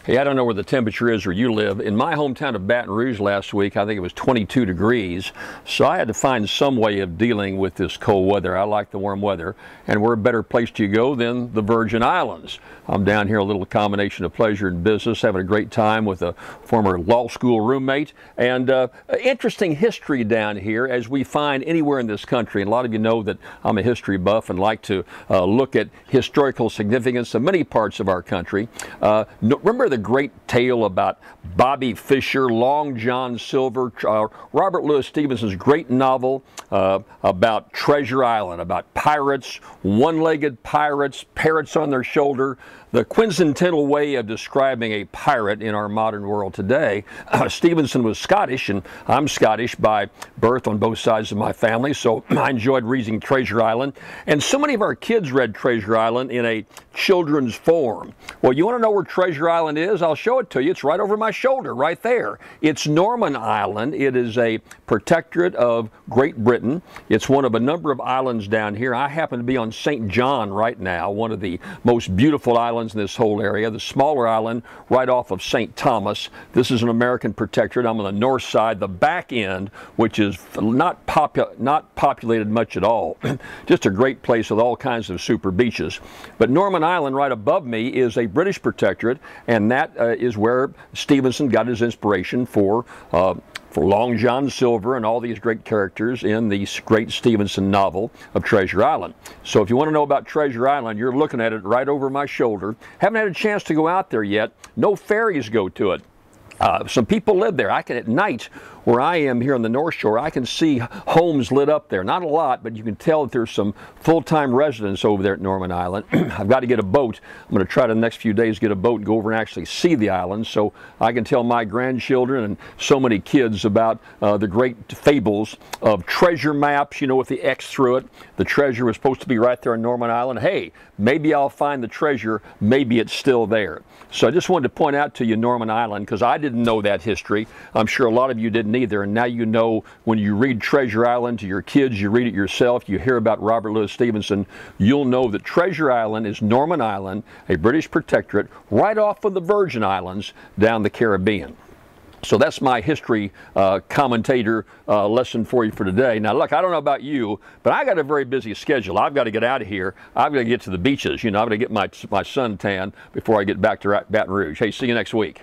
Hey, I don't know where the temperature is where you live. In my hometown of Baton Rouge last week, I think it was 22 degrees. So I had to find some way of dealing with this cold weather. I like the warm weather. And where a better place to go than the Virgin Islands. I'm down here, a little combination of pleasure and business, having a great time with a former law school roommate. And interesting history down here, as we find anywhere in this country. And a lot of you know that I'm a history buff and like to look at historical significance of many parts of our country. Remember the great tale about Bobby Fischer, Long John Silver, Robert Louis Stevenson's great novel about Treasure Island, about pirates, one-legged pirates, parrots on their shoulder, the quintessential way of describing a pirate in our modern world today. Stevenson was Scottish, and I'm Scottish by birth on both sides of my family, so I enjoyed reading Treasure Island. And so many of our kids read Treasure Island in a children's form. Well, you want to know where Treasure Island is? I'll show it to you. It's right over my shoulder, right there. It's Norman Island. It is a protectorate of Great Britain. It's one of a number of islands down here. I happen to be on St. John right now, one of the most beautiful islands in this whole area. The smaller island right off of St. Thomas. This is an American protectorate. I'm on the north side, the back end, which is not populated much at all. Just a great place with all kinds of super beaches. But Norman Island right above me is a British protectorate, and that is where Stevenson got his inspiration for Long John Silver and all these great characters in the great Stevenson novel of Treasure Island. So if you want to know about Treasure Island, you're looking at it right over my shoulder. Haven't had a chance to go out there yet. No ferries go to it. Some people live there. I can, at night, where I am here on the North Shore, I can see homes lit up there. Not a lot, but you can tell that there's some full-time residents over there at Norman Island. I've got to get a boat. I'm going to try to the next few days get a boat and go over and actually see the island so I can tell my grandchildren and so many kids about the great fables of treasure maps, you know, with the X through it. The treasure was supposed to be right there on Norman Island. Hey, maybe I'll find the treasure. Maybe it's still there. So I just wanted to point out to you Norman Island because I didn't know that history. I'm sure a lot of you didn't either, and now you know when you read Treasure Island to your kids, you read it yourself, you hear about Robert Louis Stevenson, you'll know that Treasure Island is Norman Island, a British protectorate, right off of the Virgin Islands down the Caribbean. So that's my history commentator lesson for you for today. Now, look, I don't know about you, but I got a very busy schedule. I've got to get out of here. I've got to get to the beaches. You know, I've got to get my sun tan before I get back to Baton Rouge. Hey, see you next week.